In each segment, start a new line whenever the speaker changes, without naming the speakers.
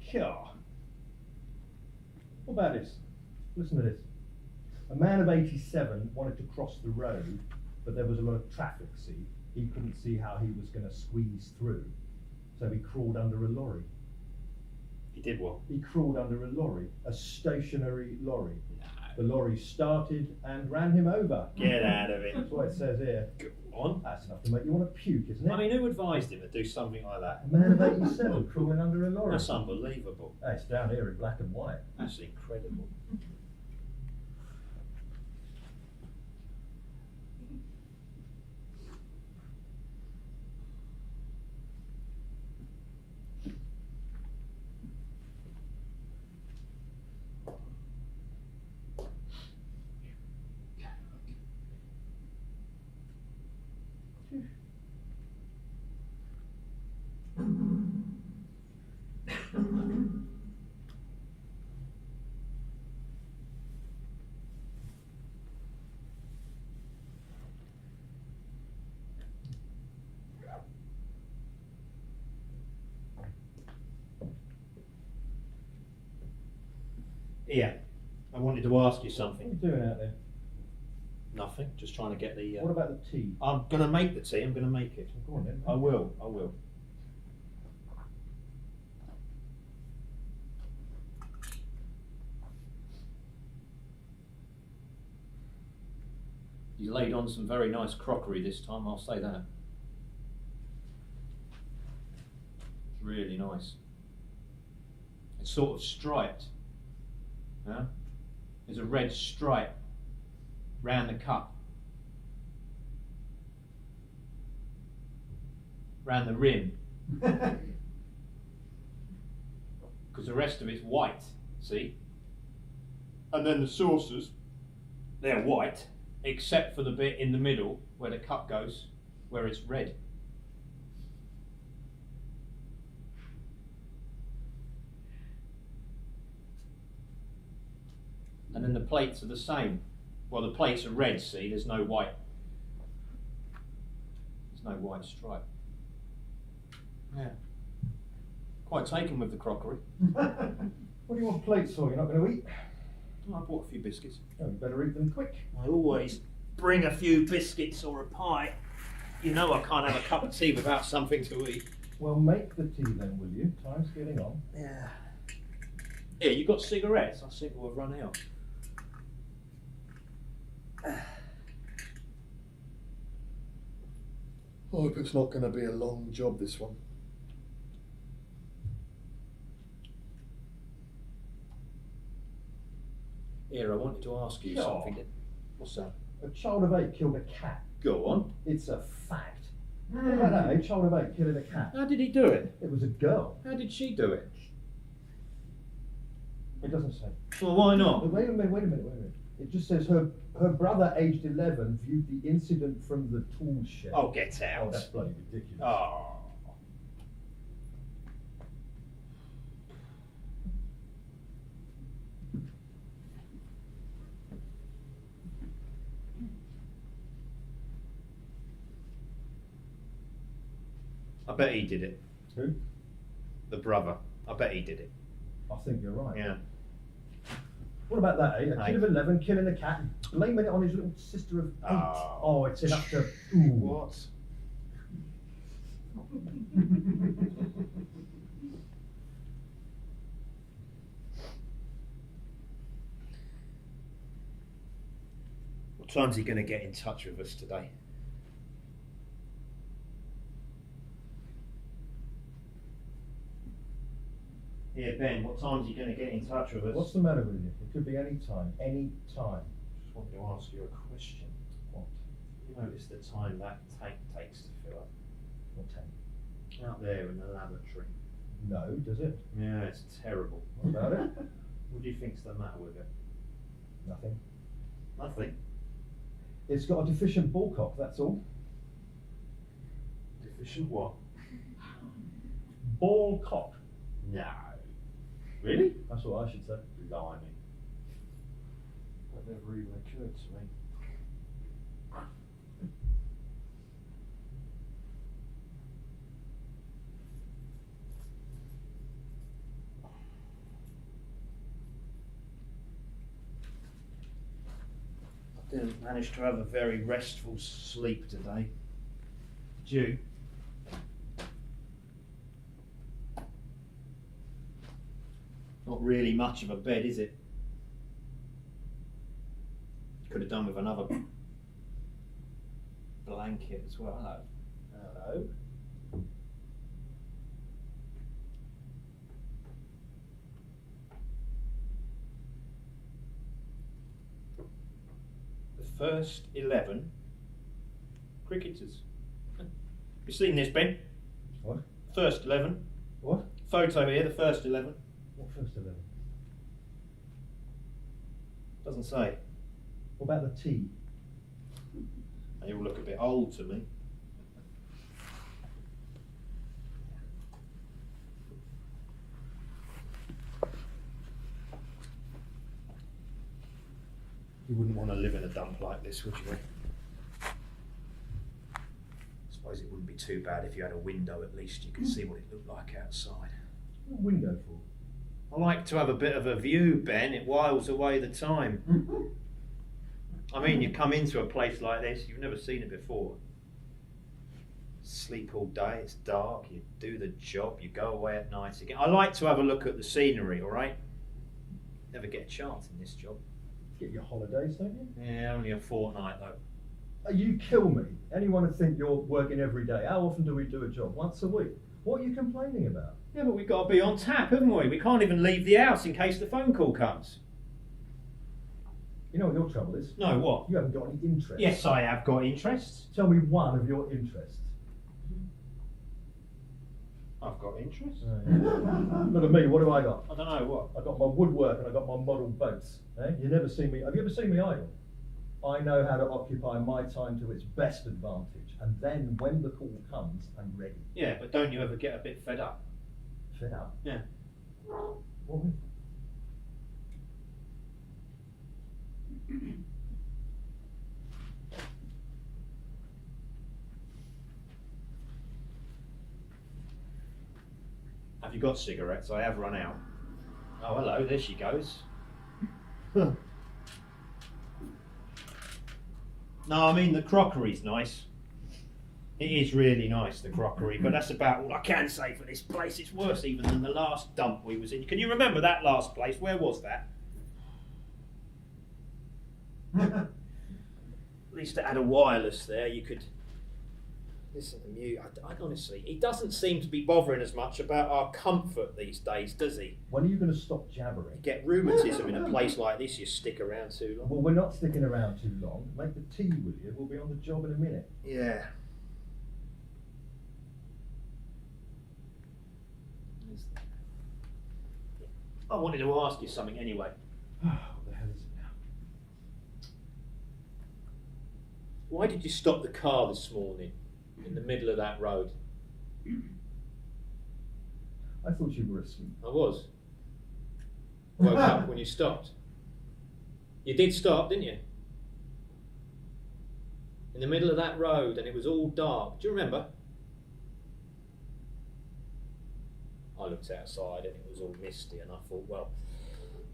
Sure. What about this? Listen to this. A man of 87 wanted to cross the road, but there was a lot of traffic, see? He couldn't see how he was going to squeeze through, so he crawled under a lorry.
He did what?
He crawled under a lorry, a stationary lorry.
No.
The lorry started and ran him over.
Get out of it.
That's what it says here.
Go on.
That's enough to make you want to puke, isn't it?
I mean, who advised him to do something like that?
A man of 87 crawling under a lorry.
That's unbelievable.
It's down here in black and white.
That's incredible. Yeah, I wanted to ask you
What are
something.
you doing out there?
Nothing, just trying to get the...
What about the tea?
I'm going to make the tea, I'm going to make it.
Go on then.
I will, I will. You laid on some very nice crockery this time, I'll say that. It's really nice. It's sort of striped. Yeah? There's a red stripe round the cup. Round the rim. Because the rest of it's white, see? And then the saucers, they're white, except for the bit in the middle where the cup goes, where it's red. And then the plates are the same. Well, the plates are red, see? There's no white. There's no white stripe. Yeah. Quite taken with the crockery.
What do you want plates for? You're not going to eat?
I bought a few biscuits.
Oh, you better eat them quick.
I always bring a few biscuits or a pie. You know I can't have a cup of tea without something to eat.
Well, make the tea then, will you? Time's getting on.
Yeah. Here, you got cigarettes? I think we'll run out.
I hope it's not going to be a long job, this one.
Here, I wanted to ask you
Sure.
something. What's that?
A child of 8 killed a cat.
Go on.
It's a fact. What about that? A child of 8 killing a cat.
How did he do it?
It was a girl.
How did she do it?
It doesn't say.
Well, why
Oh,
not?
wait a minute. It just says her brother, aged 11, viewed the incident from the tool shed.
Oh, get
Oh,
out.
that's bloody ridiculous.
Oh. I bet he did it.
Who?
The brother. I bet he did it.
I think you're right.
Yeah.
What about that, eh? A
Aye.
kid of 11 killing a cat, blaming it on his little sister of 8.
Oh.
Oh, it's enough to... Ooh.
What? What time's he going to get in touch with us today? Here, Ben, what time's he going to get in touch with us?
What's the matter with you? It could be any time, any time.
Just wanted to ask you a question.
What?
You notice the time that tank takes to fill up?
What tank?
Out there in the lavatory.
No, does it?
Yeah, it's terrible.
What about it?
What do you think's the matter with it?
Nothing.
Nothing.
It's got a deficient ball cock, that's all.
Deficient what?
Ball cock.
No. Really?
That's what I should say.
Blimey. That never even occurred to me. I didn't manage to have a very restful sleep today. Did you? Not really much of a bed, is it? Could have done with another blanket as well. Hello. Hello. The first 11 cricketers. You seen this, Ben?
What?
First 11.
What?
Photo here, the first 11.
What first 11?
Doesn't say.
What about the tea?
They all look a bit old to me. You wouldn't want to live in a dump like this, would you? I suppose it wouldn't be too bad if you had a window at least. You could see what it looked like outside.
What window for?
I like to have a bit of a view, Ben. It whiles away the time. I mean, you come into a place like this, you've never seen it before. Sleep all day, it's dark, you do the job, you go away at night again. I like to have a look at the scenery, all right? Never get a chance in this job.
Get your holidays, don't you?
Yeah, only a fortnight though.
You kill me. Anyone would think you're working every day. How often do we do a job? Once a week. What are you complaining about?
Yeah, but we've got to be on tap, haven't we? We can't even leave the house in case the phone call comes.
You know what your trouble is?
No, what?
You haven't got any interest.
Yes, I have got interests.
Tell me one of your interests.
I've got interests.
Look at me, what do I got?
I don't know, what?
I got my woodwork and I got my model boats. Eh? You never seen me. Have you ever seen me idle? I know how to occupy my time to its best advantage, and then when the call comes, I'm ready.
Yeah, but don't you ever get a bit fed up?
Fed up.
Yeah.
What with?
Have you got cigarettes? I have run out. Oh, hello, there she goes. No, I mean the crockery's nice. It is really nice, the crockery, but that's about all I can say for this place. It's worse even than the last dump we was in. Can you remember that last place? Where was that? At least it had a wireless there. You could listen to music. I honestly, he doesn't seem to be bothering as much about our comfort these days, does he?
When are you going to stop jabbering?
You get rheumatism in a place like this, you stick around too long.
Well, we're not sticking around too long. Make the tea, will you? We'll be on the job in a minute.
Yeah. I wanted to ask you something anyway.
What the hell is it now?
Why did you stop the car this morning in the middle of that road?
I thought you were asleep.
I was. Woke up when you stopped. You did stop, didn't you? In the middle of that road, and it was all dark. Do you remember? I looked outside and it was all misty, and I thought, well,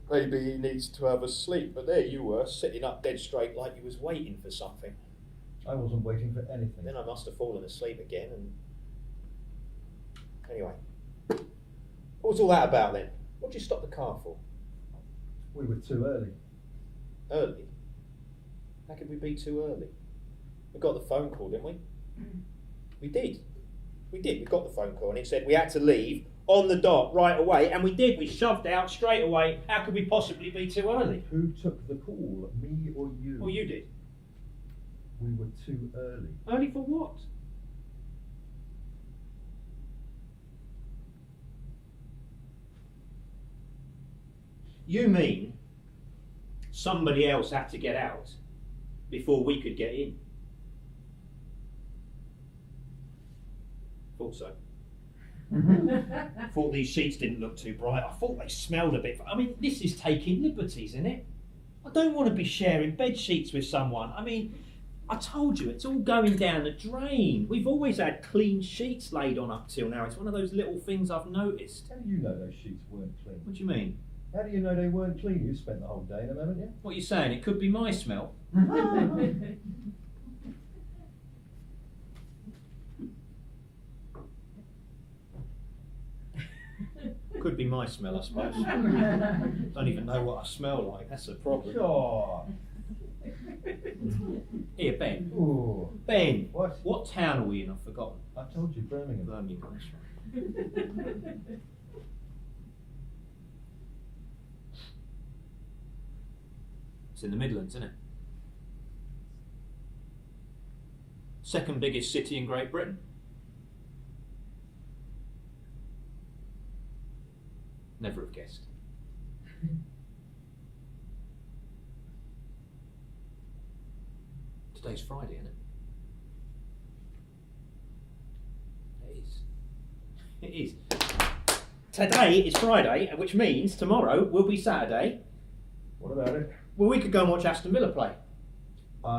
maybe he needs to have a sleep. But there you were, sitting up dead straight like you was waiting for something.
I wasn't waiting for anything.
Then I must have fallen asleep again, and anyway. What was all that about then? What did you stop the car for?
We were too early.
Early? How could we be too early? We got the phone call, didn't we? We did. We got the phone call, and it said we had to leave on the dot right away, and we did. We shoved out straight away. How could we possibly be too early?
Who took the call, me or you?
Well, you did.
We were too early.
Early for what? You mean somebody else had to get out before we could get in? Thought so. Thought these sheets didn't look too bright. I thought they smelled a bit. I mean, this is taking liberties, isn't it? I don't want to be sharing bed sheets with someone. I mean, I told you, it's all going down the drain. We've always had clean sheets laid on up till now. It's one of those little things I've noticed.
How do you know those sheets weren't clean?
What do you mean?
How do you know they weren't clean? You spent the whole day in them, haven't you?
What are you saying? It could be my smell. Could be my smell, I suppose. Don't even know what I smell like. That's the problem.
Sure.
Here, Ben.
Ooh.
Ben.
What?
What town are we in? I've forgotten.
I told you, Birmingham.
Birmingham. That's right. It's in the Midlands, isn't it? Second biggest city in Great Britain. Never have guessed. Today's Friday, isn't it? It is. It is. Today is Friday, which means tomorrow will be Saturday.
What about it?
Well, we could go and watch Aston Villa play.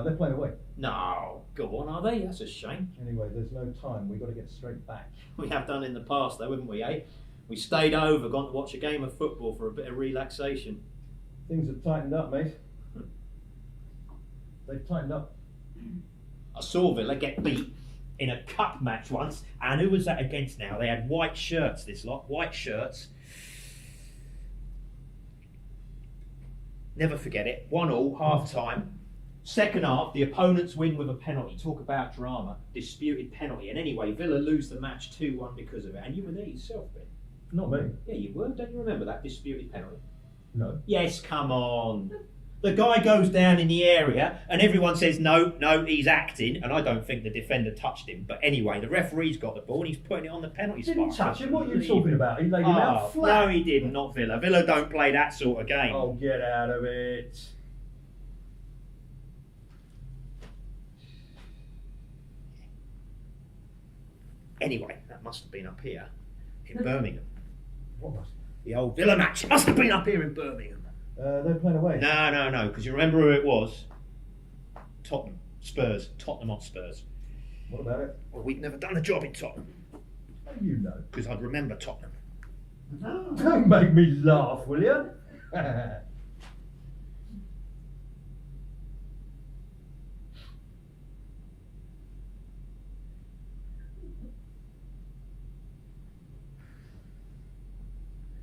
They're playing away.
No, go on, are they? That's a shame.
Anyway, there's no time. We've got to get straight back.
We have done in the past, though, haven't we, eh? We stayed over, gone to watch a game of football for a bit of relaxation.
Things have tightened up, mate. They've tightened up.
I saw Villa get beat in a cup match once, and who was that against now? They had white shirts, this lot, white shirts. Never forget it. 1-1, half time. Second half, the opponents win with a penalty. Talk about drama. Disputed penalty. And anyway, Villa lose the match 2-1 because of it. And you were there yourself, Ben.
Not me.
Yeah, you were. Don't you remember that disputed penalty?
No.
Yes, come on. The guy goes down in the area and everyone says, no, he's acting. And I don't think the defender touched him. But anyway, the referee's got the ball and he's putting it on the penalty spot.
Didn't touch him. What are you talking about? He laid him out flat.
No, he didn't. Not Villa. Villa don't play that sort of game.
Oh, get out of it.
Anyway, that must have been up here in Birmingham.
What must?
The old Villa match must have been up here in Birmingham.
They're playing away.
No, because you remember who it was? Tottenham. Spurs. Tottenham Hotspurs.
What about it?
Well, we'd never done a job in Tottenham.
How do you know?
Because I'd remember Tottenham.
Don't make me laugh, will you?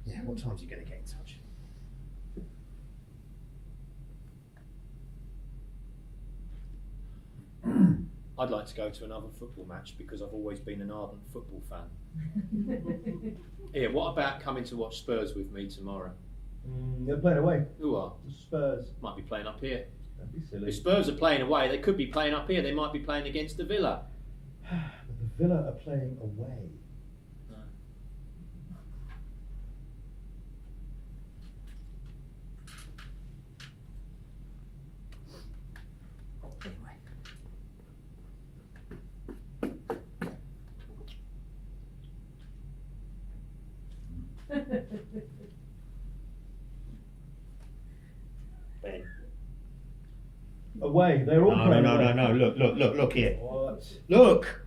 Yeah, what time's he going to get in touch? I'd like to go to another football match because I've always been an ardent football fan. Here, what about coming to watch Spurs with me tomorrow?
They're playing away.
Who are?
The Spurs.
Might be playing up here.
Don't be silly.
If Spurs are playing away, they could be playing up here. They might be playing against the Villa.
But the Villa are playing away.
Anyway. Ben.
Away. They're all playing away.
No. Look here.
What?
Look.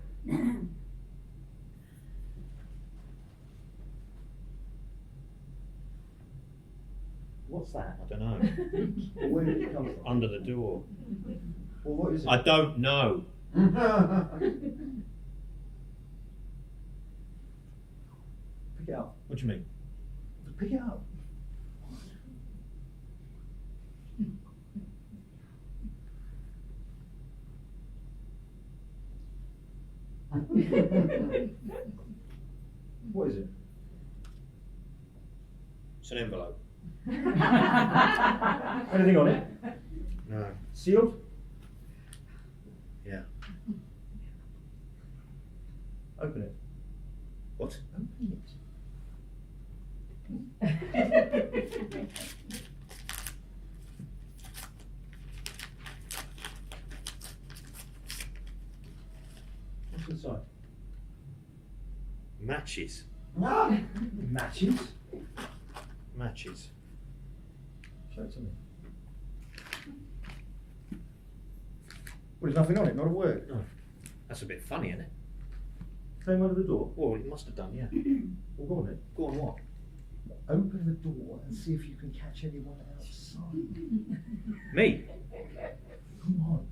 What's that?
I don't know.
Well, where did it come from?
Under the door.
Well, what is it?
I don't know.
Pick it up.
What do you mean?
Pick it up. What is it?
It's an envelope.
Anything on it?
No.
Sealed?
Yeah.
Open it.
What?
Open it. What's inside?
Matches.
Matches?
Matches.
Show it to me. Well, there's nothing on it, not a word.
No. That's a bit funny, isn't it?
Came under the door.
Well, it must have done, yeah.
Well, go on then.
Go on, what?
Open the door and see if you can catch anyone outside.
Me?
Come on.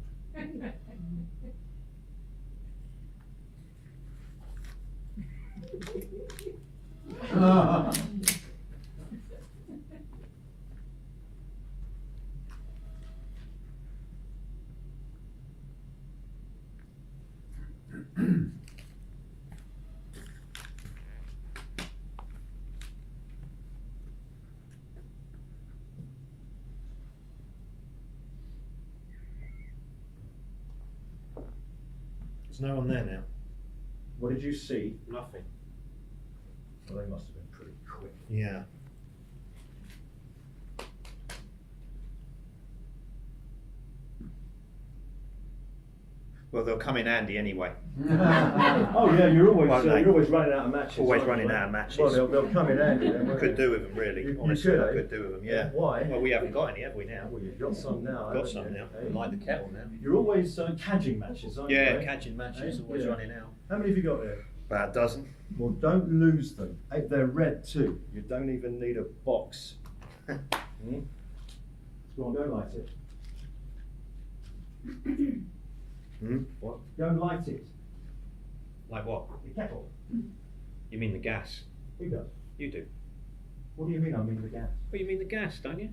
There's no one there now.
What did you see?
Nothing.
Well, they must have been pretty quick.
Yeah. Well, they'll come in handy anyway.
Oh yeah, you're
Won't they?
always running out of matches.
Always
aren't you,
running
mate?
out of matches.
Well, they'll come in handy then. won't
Could
they?
do with them, really.
You
Honestly,
could,
I
eh?
could do with them, yeah.
Why?
Well, we haven't got any, have we now?
Well, you've got some now.
Got
haven't
some
you?
now.
Eh?
Like the kettle now.
You're always cadging matches, aren't you?
Yeah,
eh?
catching matches,
Eh?
always
Yeah.
running out.
How many have you got there?
About a dozen.
Well, don't lose them. They're red too. You don't even need a box. Hmm? Go on, go light it. What? Go and light it.
Like what?
The kettle.
You mean the gas?
Who does?
You do.
What do you mean I mean the gas?
Well, you mean the gas, don't you?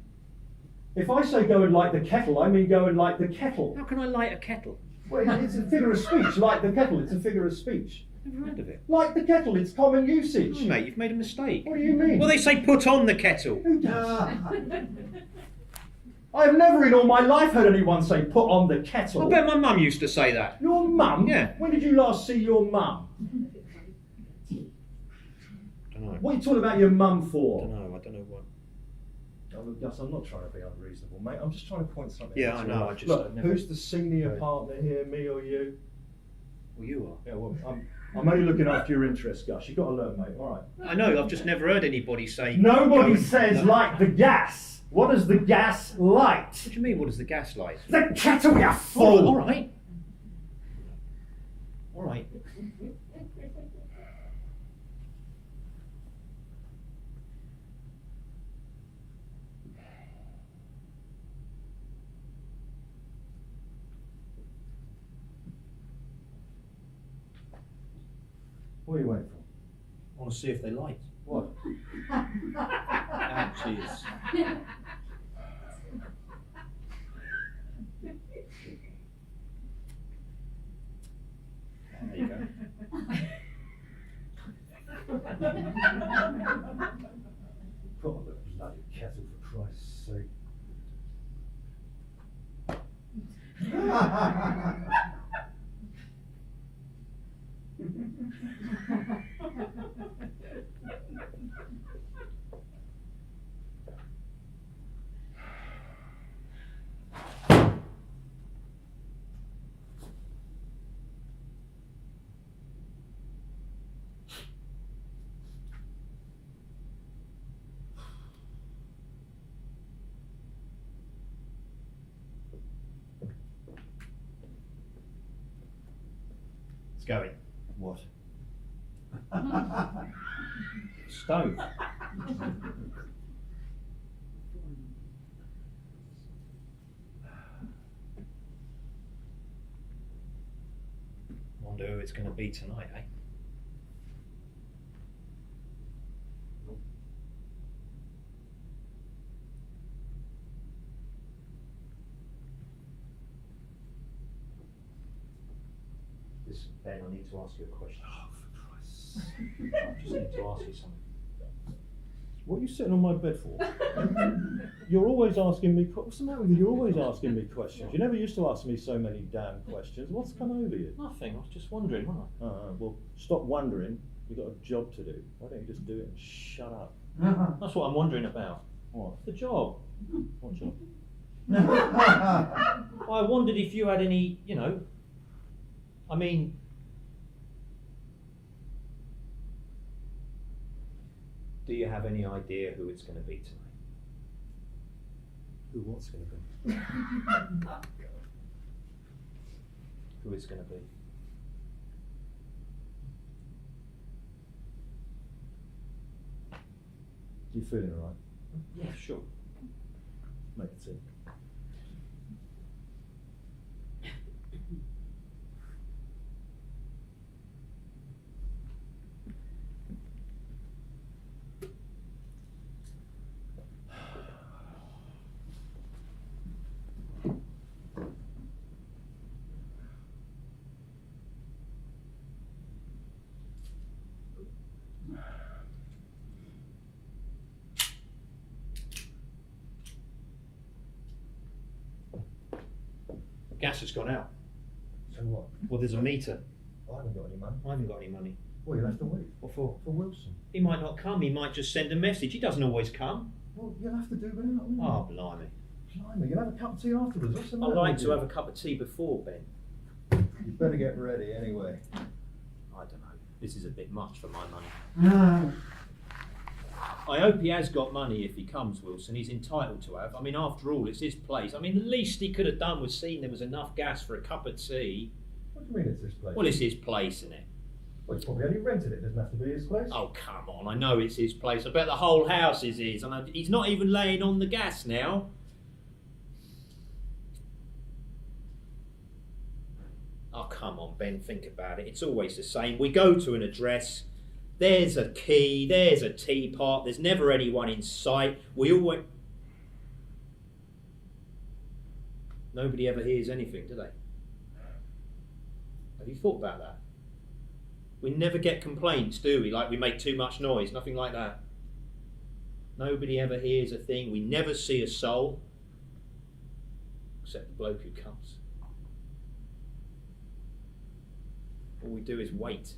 If I say go and light the kettle, I mean go and light the kettle.
How can I light a kettle?
Well, it's a figure of speech. Light the kettle, it's a figure of speech.
Never heard of it.
Light the kettle, it's common usage.
Oh, mate, you've made a mistake.
What do you mean?
Well, they say put on the kettle.
Who does? I've never in all my life heard anyone say put on the kettle.
I bet my mum used to say that.
Your mum?
Yeah.
When did you last see your mum?
Don't know.
What are you talking about your mum for?
I don't know what.
Oh, look, Gus, I'm not trying to be unreasonable, mate. I'm just trying to point something
Yeah,
out
I
to
know,
you.
I just-
Look,
I never-
who's the senior
Right.
partner here, me or you?
Well, you are.
Yeah, well, I'm only looking after your interests, Gus. You've got to learn, mate. All right.
I know, I've just never heard anybody say...
Nobody
go and-
says
No.
light the gas. What does the gas light?
What do you mean, what does the gas light?
The kettle, you fool!
All right. All right.
What are you waiting for?
I want to see if they light.
What?
Ouchies. There you go.
Put on the bloody kettle, for Christ's sake.
It's going.
What?
Stove. Wonder who it's going to be tonight, eh? Listen, Ben, I need to ask you a question.
Oh, for Christ's sake.
I just need to ask you something.
What are you sitting on my bed for? You're always asking me, what's the matter with you? You're always asking me questions. You never used to ask me so many damn questions. What's come over you?
Nothing, I was just wondering, wasn't I?
Well, stop wondering. You've got a job to do. Why don't you just do it and shut up?
That's what I'm wondering about.
What?
The job.
What job?
I wondered if you had any, I mean, do you have any idea who it's going to be tonight?
Who what's going to be?
Who it's going to be?
You feeling alright?
Yeah, sure.
Make it tea.
Gas has gone out.
So what?
Well, there's a meter.
I haven't got any money.
I haven't got any money.
Well, you'll have to wait.
What for?
For Wilson.
He might not come, he might just send a message. He doesn't always come.
Well, you'll have to do without, won't you?
Oh, blimey.
Blimey, you'll have a cup of tea afterwards. What's the
I'd
matter
like
with
to
you?
have a cup of tea before, Ben.
You better get ready anyway.
I don't know. This is a bit much for my money. I hope he has got money if he comes, Wilson. He's entitled to have. I mean, after all, it's his place. I mean, the least he could have done was seen there was enough gas for a cup of tea.
What do you mean it's this place?
Well, it's his place, isn't it?
Well, he's probably only rented it. Doesn't have to be his place.
Oh, come on. I know it's his place. I bet the whole house is his. And he's not even laying on the gas now. Oh, come on, Ben. Think about it. It's always the same. We go to an address. There's a key. There's a teapot. There's never anyone in sight. We always... Nobody ever hears anything, do they? Have you thought about that? We never get complaints, do we? Like we make too much noise, nothing like that. Nobody ever hears a thing. We never see a soul. Except the bloke who comes. All we do is wait.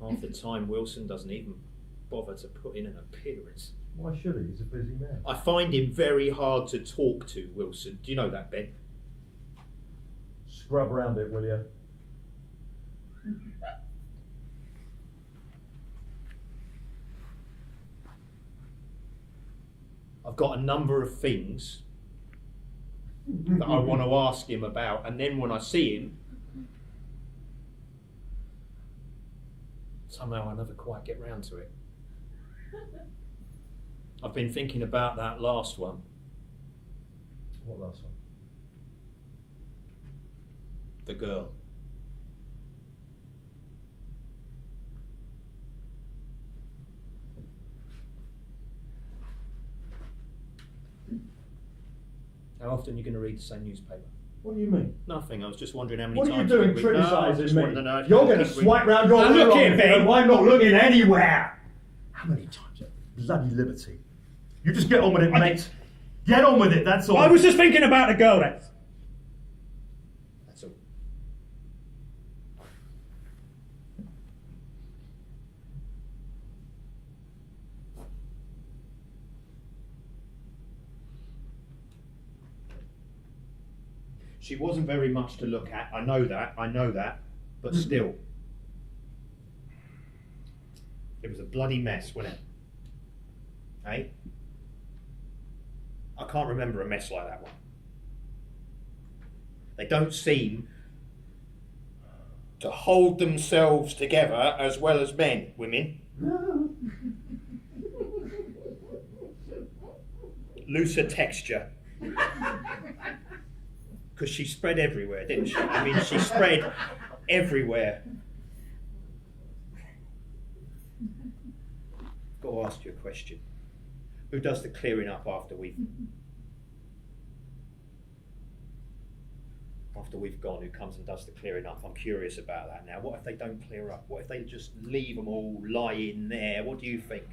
Half the time Wilson doesn't even bother to put in an appearance.
Why should he? He's a busy man.
I find him very hard to talk to, Wilson. Do you know that, Ben?
Scrub round it, will you?
I've got a number of things that I want to ask him about, and then when I see him, somehow I never quite get round to it. I've been thinking about that last one.
What last one?
The girl. How often are you going to read the same newspaper?
What do you mean?
Nothing. I was just wondering how many
What are you
times.
doing
read- No, I
criticising
just
me?
wanted to know if
You're
you
going to
keep
swipe
reading-
round your
Now
way
look
on
here,
me,
Ben.
and I'm not looking anywhere. How many times? Bloody liberty. You just get on with it, mate. Get on with it, that's all.
I was just thinking about the girl. That's all. She wasn't very much to look at. I know that, but still. It was a bloody mess, wasn't it? Hey? I can't remember a mess like that one. They don't seem to hold themselves together as well as men, women. Looser texture. Because she spread everywhere, didn't she? I mean, she spread everywhere. Got to ask you a question. Who does the clearing up after we've gone? Who comes and does the clearing up? I'm curious about that now. What if they don't clear up? What if they just leave them all lying there? What do you think?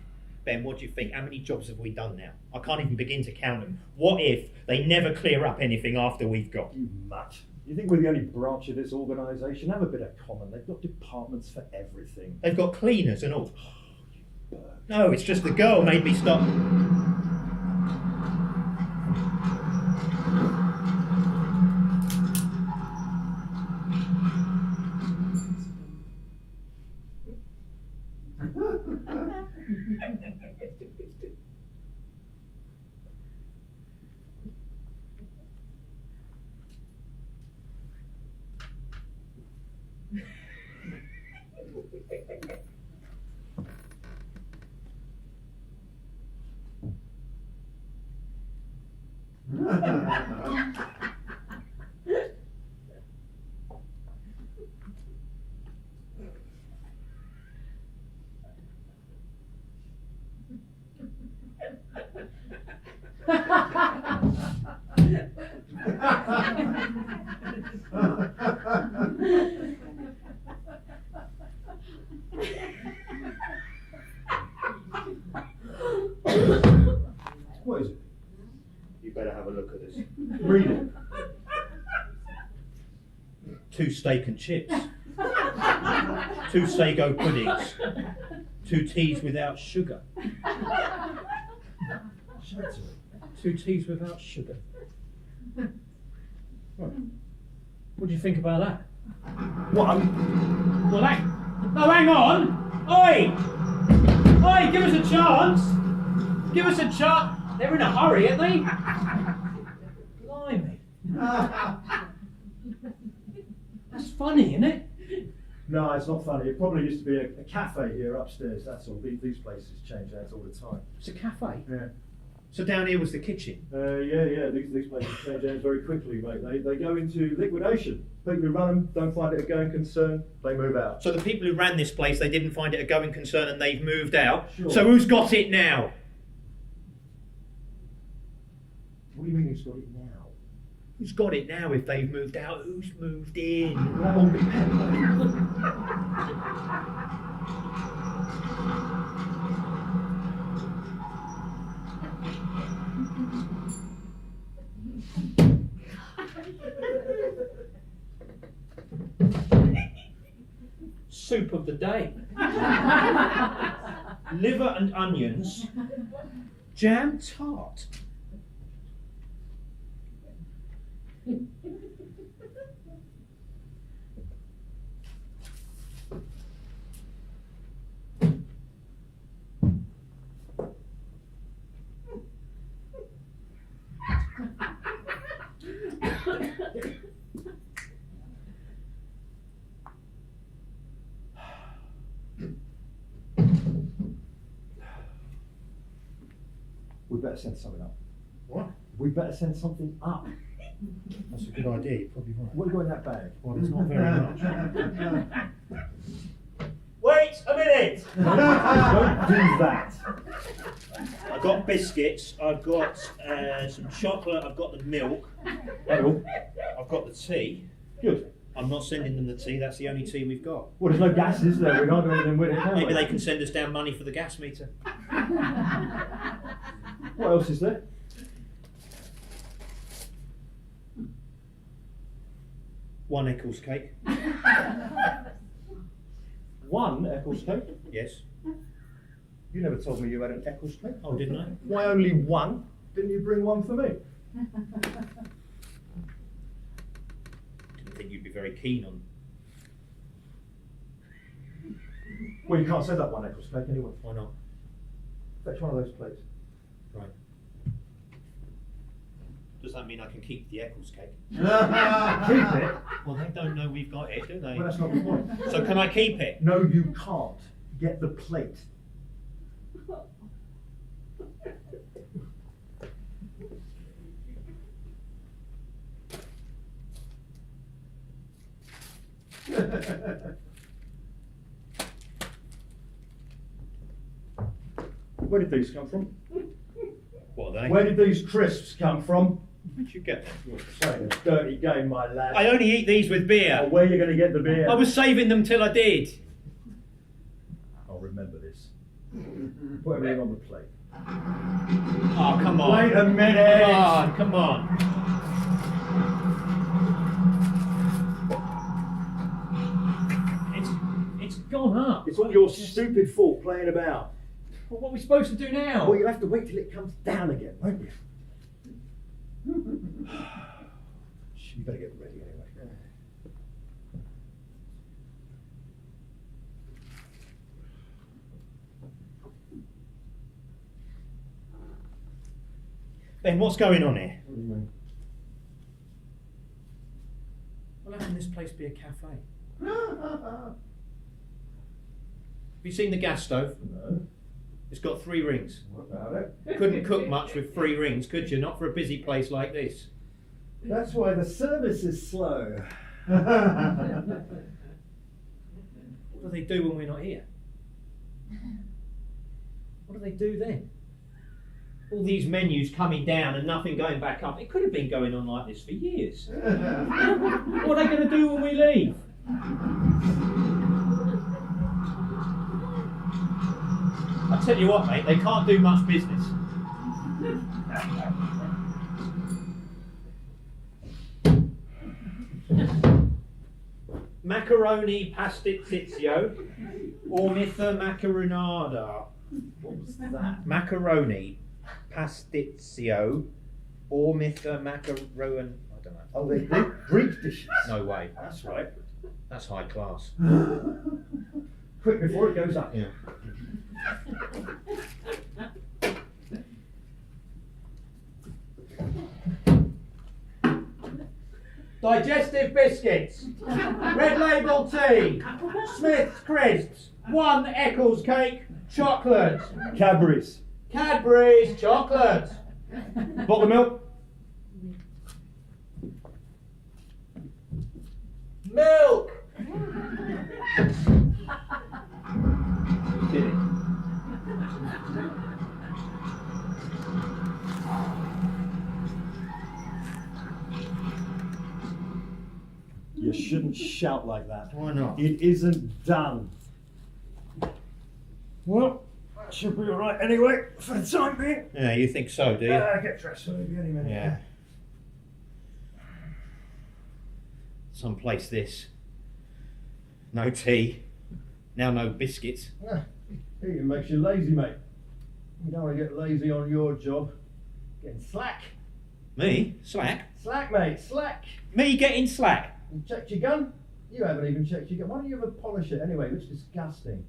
Ben, what do you think? How many jobs have we done now? I can't even begin to count them. What if they never clear up anything after we've got?
You mutt. You think we're the only branch of this organisation? Have a bit of common. They've got departments for everything.
They've got cleaners and all. No, it's just the girl made me stop.
What is it?
You better have a look at this.
Read it.
2 steak and chips. 2 sago puddings. 2 teas without sugar.
Show it to me.
2 teas without sugar. Right. What do you think about that?
What?
Well, hang on! Oi! Oi, give us a chance! Give us a chance! They're in a hurry, aren't they? Blimey. That's funny, isn't it?
No, it's not funny. It probably used to be a cafe here upstairs, that's all. These places change hands all the time.
It's a cafe.
Yeah.
So down here was the kitchen.
Yeah. These places change hands very quickly, mate. They go into liquidation. People who run them don't find it a going concern, they move out.
So the people who ran this place, they didn't find it a going concern and they've moved out.
Sure.
So who's got it now?
What do you mean who's got it now?
Who's got it now if they've moved out? Who's moved in?
Well, that all depends.
Soup of the day. Liver and onions. Jam tart.
We better send something up.
What?
We better send something up.
That's a good idea, you're probably right.
What have you got in that bag?
Well, there's not very much. Wait a minute!
Don't do that.
I've got biscuits, I've got some chocolate, I've got the milk,
Hello.
I've got the tea.
Good.
I'm not sending them the tea, that's the only tea we've got.
Well, there's no gas, is there? We can't do anything with it, can
Maybe
we?
they can send us down money for the gas meter.
What else is there?
One Eccles cake.
One Eccles cake?
Yes.
You never told me you had an Eccles cake.
Oh, didn't I?
Why only one? Didn't you bring one for me?
Didn't think you'd be very keen on.
Well, you can't send up one Eccles cake anyway.
Why not?
Fetch one of those plates.
Right. Does that mean I can keep the Eccles cake?
Keep it?
Well, they don't know we've got it, do they?
Well, that's not the point.
So can I keep it?
No, you can't. Get the plate. Where did these come from?
What are they?
Where did these crisps come from?
Where'd you get them?
You're playing a dirty game, my lad.
I only eat these with
Oh,
beer.
where are you going to get the beer?
I was saving them till I did.
I'll remember this. Put everything on the plate.
Oh, come on.
Wait a minute.
Come on. It's gone up.
It's all your stupid fault playing about.
Well, what are we supposed to do now?
Well, you'll have to wait till it comes down again, won't you? You better get ready anyway.
Ben, what's going on here?
What do you mean?
Well, how can this place be a cafe? Have you seen the gas stove?
No.
It's got 3 rings.
What about it?
Couldn't cook much with 3 rings, could you? Not for a busy place like this.
That's why the service is slow.
What do they do when we're not here? What do they do then? All these menus coming down and nothing going back up. It could have been going on like this for years. What are they going to do when we leave? I tell you what, mate, they can't do much business. Macaroni pasticcio, ornitha macaronada.
What was that?
Macaroni pasticcio, ornitha macaron. I don't know.
Oh, they Greek dishes.
No way.
That's right.
That's high class.
Quick before it goes up.
Yeah. Digestive biscuits, Red Label tea, Smith's crisps, 1 Eccles cake, chocolate,
Cadbury's.
Cadbury's chocolate,
Bottle of milk.
milk.
Did it? You shouldn't shout like that.
Why not?
It isn't done. Well, that should be alright anyway, for the time being.
Yeah, you think so, do you?
Get dressed for maybe any minute.
Yeah. Some place this. No tea. Now no biscuits.
It makes you lazy, mate. You don't want to get lazy on your job. Getting slack.
Me? Slack?
Slack, mate, slack.
Me getting slack?
You checked your gun? You haven't even checked your gun. Why don't you ever polish it anyway? It looks disgusting.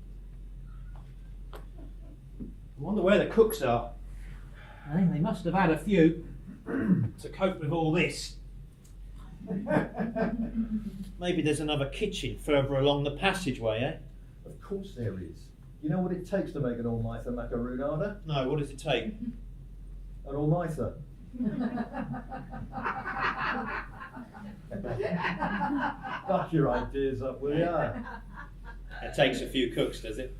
I wonder where the cooks are. They must have had a few to cope with all this. Maybe there's another kitchen further along the passageway, eh?
Of course there is. You know what it takes to make an all-nighter macaronada?
No, what does it take?
An all-nighter. Back your ideas up, will ya?
It takes a few cooks, does it?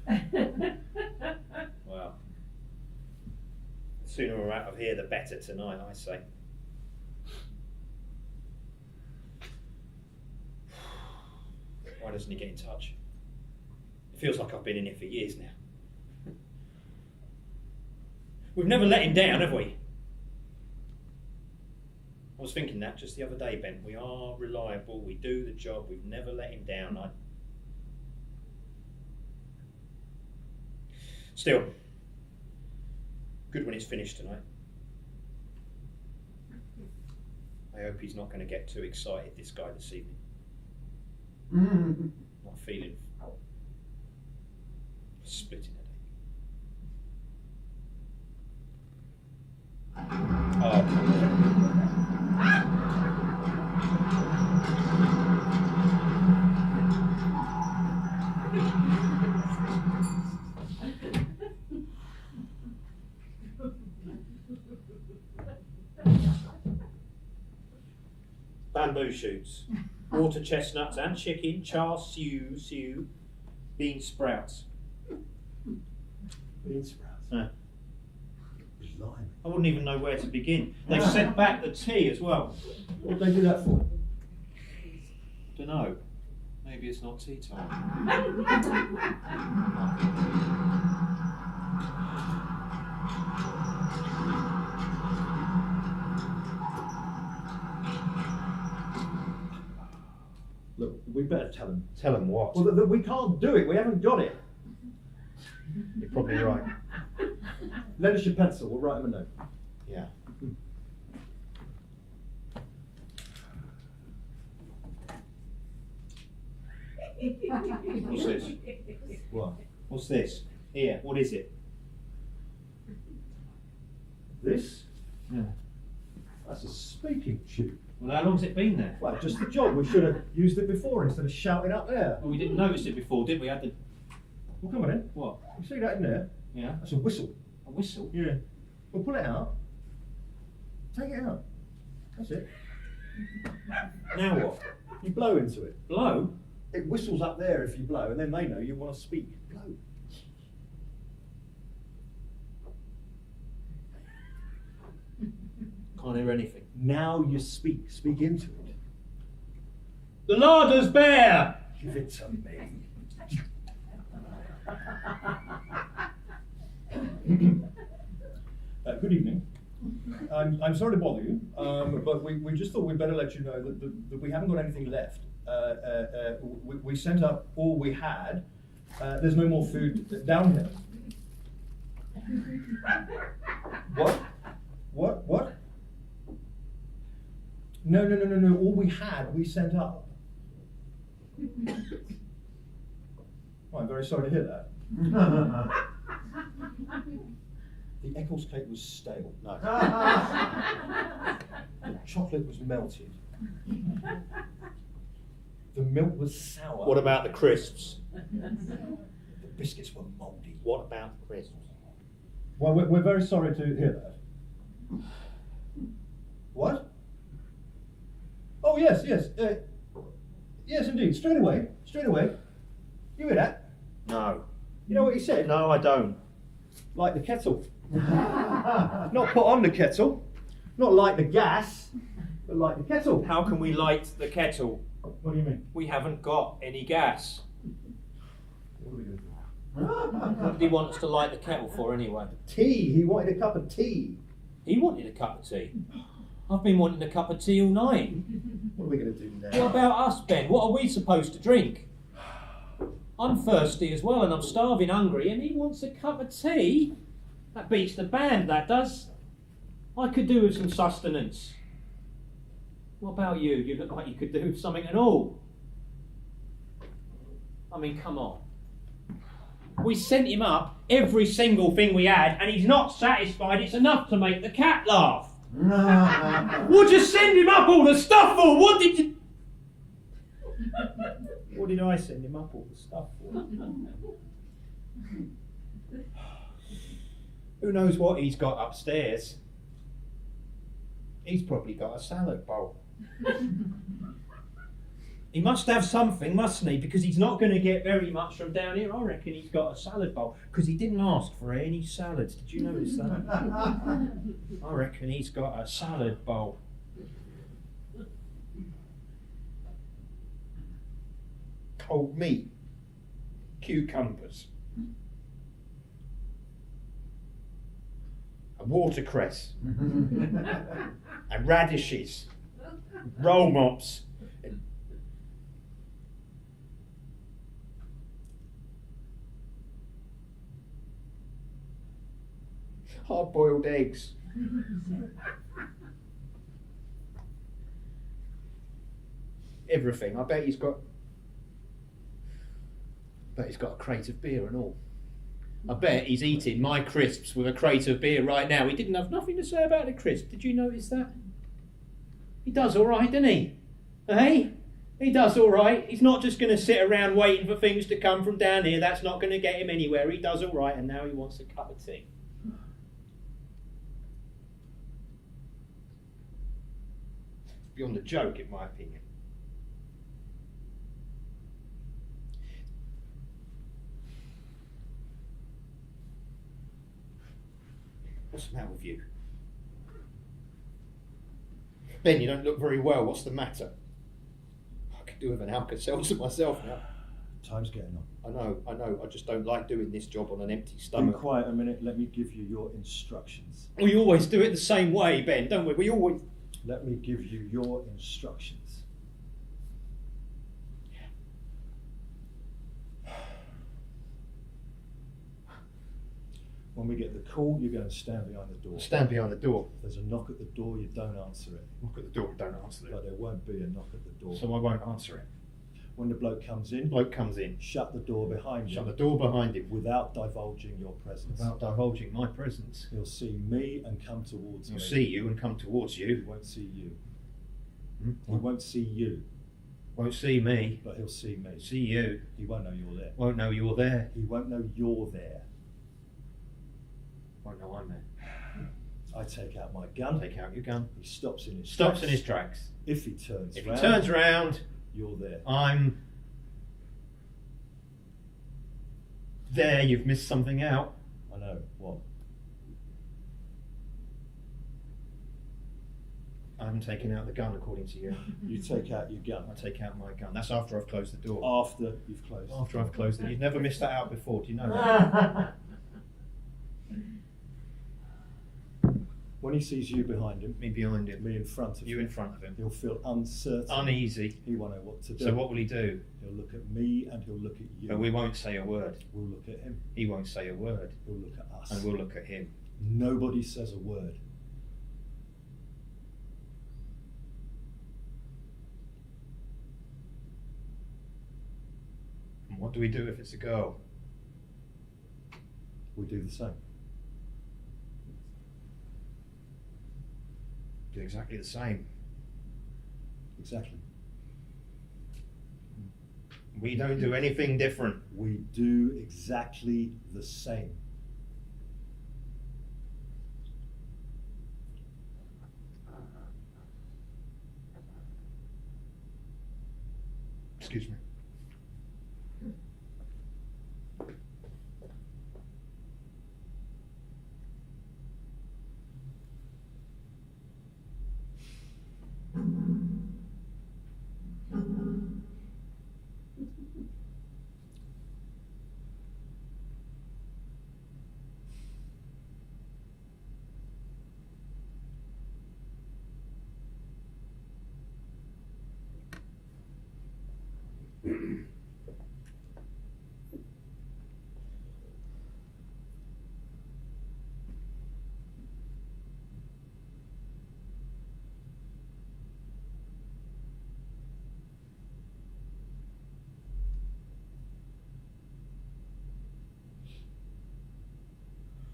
Well, the sooner we're out of here, the better tonight, I say. Why doesn't he get in touch? It feels like I've been in here for years now. We've never let him down, have we? I was thinking that just the other day, Ben. We are reliable, we do the job, we've never let him down. Still, good when it's finished tonight. I hope he's not going to get too excited, this guy, this evening. Not feeling splitting it. Oh, come bamboo shoots, water chestnuts and chicken, char siu, bean sprouts.
Bean sprouts.
Yeah.
Blimey.
I wouldn't even know where to begin. They've sent back the tea as well.
What did they do that for?
Don't know. Maybe it's not tea time.
Look, we better tell him.
Tell him what?
Well, that we can't do it. We haven't got it.
You're probably right.
Lend us your pencil. We'll write him a note.
Yeah. What's this?
What?
What's this? Here, what is it?
This?
Yeah.
That's a speaking tube.
Well, how long's it been there?
Well, just the job. We should have used it before instead of shouting up there.
Well, we didn't notice it before, did we? Had the
Well, come on in.
what?
You see that in there?
Yeah.
That's a whistle.
A whistle.
Yeah. Well, pull it out. Take it out. That's it.
Now what?
You blow into it.
Blow?
It whistles up there if you blow, and then they know you want to speak. Blow.
Can't hear anything.
Now you speak. Speak into it.
The larder's bare!
Give it to me. Good evening. I'm sorry to bother you, but we just thought we'd better let you know that we haven't got anything left. We sent up all we had. There's no more food down here. What? What? No. All we had, we sent up. Oh, I'm very sorry to hear that. The Eccles cake was stale. No. The chocolate was melted. The milk was sour.
What about the crisps?
The biscuits were mouldy.
What about the crisps?
Well, we're very sorry to hear that. What? Oh, yes. Yes, indeed. Straight away. You hear that?
No.
You know what he said?
No, I don't.
Like the kettle. Not put on the kettle. Not like the gas, but like the kettle.
How can we light the kettle?
What do you mean?
We haven't got any gas.
What are we going to do?
What did he want us to light the kettle for anyway?
Tea. He wanted a cup of tea.
He wanted a cup of tea. I've been wanting a cup of tea all night.
What are we going to do now?
What about us, Ben? What are we supposed to drink? I'm thirsty as well and I'm starving hungry and he wants a cup of tea? That beats the band, that does. I could do with some sustenance. What about you? You look like you could do with something at all. I mean, come on. We sent him up every single thing we had and he's not satisfied it's enough to make the cat laugh. We'll just send him up all the stuff for? What did you... What did I send him up all the stuff for? Who knows what he's got upstairs? He's probably got a salad bowl. He must have something, mustn't he? Because he's not going to get very much from down here. I reckon he's got a salad bowl. Because he didn't ask for any salads. Did you notice that? I reckon he's got a salad bowl. Cold meat. Cucumbers. And watercress. And radishes. Roll mops. Hard-boiled eggs. Everything. I bet he's got a crate of beer and all. I bet he's eating my crisps with a crate of beer right now. He didn't have nothing to say about the crisp. Did you notice that? He does all right, doesn't he? Hey? He does all right. He's not just going to sit around waiting for things to come from down here. That's not going to get him anywhere. He does all right, and now he wants a cup of tea. Beyond a joke, in my opinion. What's the matter with you? Ben, you don't look very well. What's the matter? I could do with an Alka-Seltzer myself now.
Time's getting on.
I know. I just don't like doing this job on an empty
Be
stomach.
quiet a minute. Let me give you your instructions.
We always do it the same way, Ben, don't we? We always.
Let me give you your instructions. When we get the call, you're going to stand behind the door.
Stand behind the door.
If there's a knock at the door, you don't answer it.
Knock at the door, don't answer
But there won't be a knock at the door.
So I won't answer it.
When the bloke comes in,
Bloke comes in.
shut the door behind
Shut
him
the door behind him.
without divulging your presence.
Without divulging my presence.
He'll see me and come towards
He'll
me.
see you and come towards
He
you.
won't see you.
Hmm?
He won't see you,
Won't see me.
but he'll see me.
See you.
He won't know you're there.
Won't know you're there.
He won't know you're there.
Won't know I'm there.
I take out my gun.
Take out your gun.
He stops in his
Stops
tracks.
in his tracks.
If he turns
If he
round,
turns round,
you're there.
I'm there. You've missed something out.
I know. What?
I haven't taken out the gun, according to you.
You take out your gun.
I take out my gun. That's after I've closed the door.
After you've closed.
After I've closed it. You've never missed that out before. Do you know that?
When he sees you behind him,
Me behind him.
me in front of
You
him,
in front of him.
he'll feel uncertain.
Uneasy.
He won't know what to do.
So what will he do?
He'll look at me and he'll look at you.
But we won't say a word.
We'll look at him.
He won't say a word.
He'll look at us.
And we'll look at him.
Nobody says a word.
And what do we do if it's a girl?
We do the same.
Do exactly the same.
Exactly.
We don't do anything different.
We do exactly the same.
Excuse me.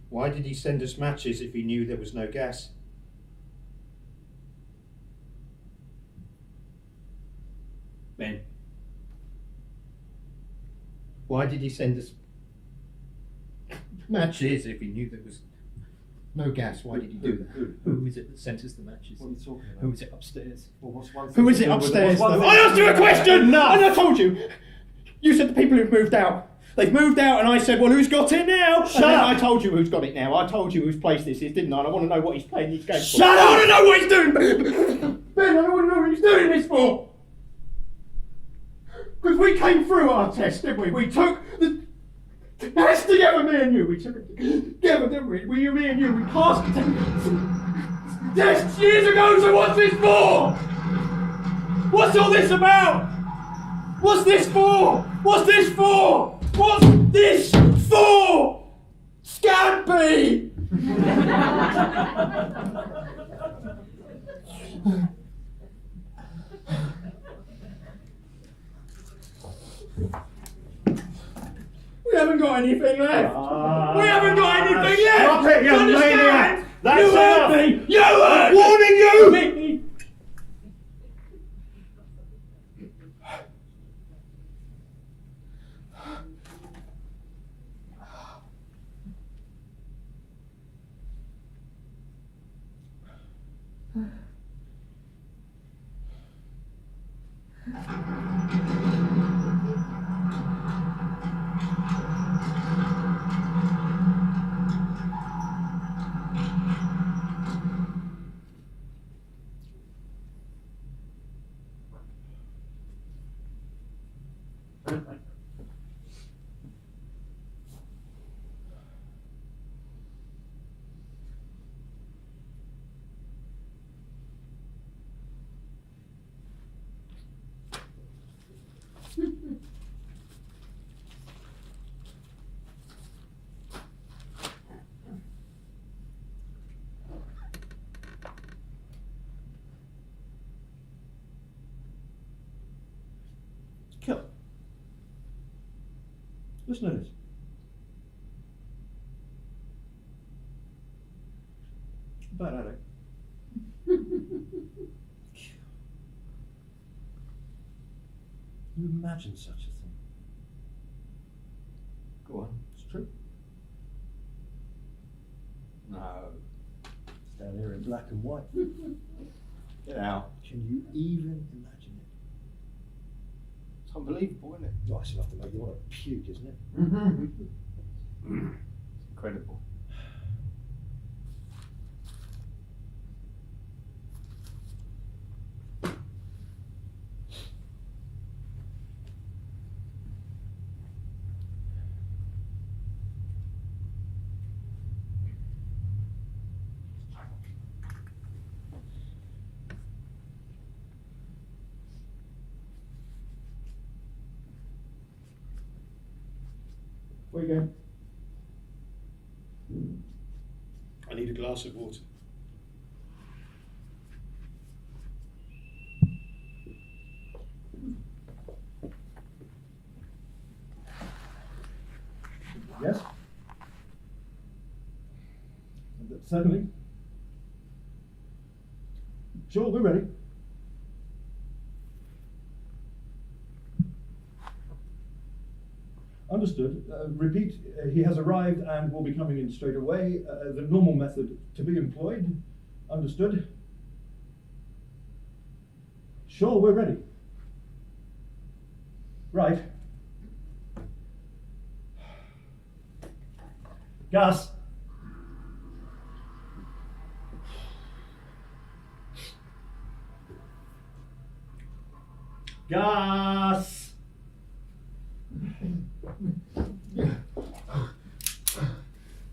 Why did he send us matches if he knew there was no gas? Ben. Why did he send us matches if he knew there was no gas? Why did he do that? Who is it that sent us the matches?
What are you talking about?
Who is it upstairs?
Well, what's one
Who
thing
is
to
it
do with
upstairs?
what's one
though?
thing
I
to
asked
do
you a
with
question!
Enough!
And I told you! You said the people who've moved out. They've moved out, and I said, well, who's got it now?
Shut
and then
up!
I told you who's got it now. I told you whose place this is, didn't I? And I want to know what he's playing these games for.
Shut
I
up!
want to know what he's doing! Ben, I want to know what he's doing this for! Because we came through our test, didn't we? We took the test together, me and you. We took it together, didn't we? Me and you. We passed the test years ago, so what's this for? What's all this about? What's this for? What's this for? What's this for? Scampi! We haven't got anything left. We haven't got anything left.
Stop it, you
Understand?
maniac. That's
you heard
enough.
me. You heard. Warning you.
Listen to this. Bad attic. You imagine such a thing?
Go on.
It's true.
No.
It's down here in black and white.
Get out.
Can you even imagine it?
It's unbelievable, isn't it?
Oh, it's enough to make you want to puke, isn't it?
It's incredible.
Where you going?
I need a glass of water.
Yes? Certainly. Sure, we're ready. Understood. Repeat, he has arrived and will be coming in straight away. The normal method to be employed. Understood. Sure, we're ready. Right. Gus. Gus.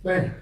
Ben,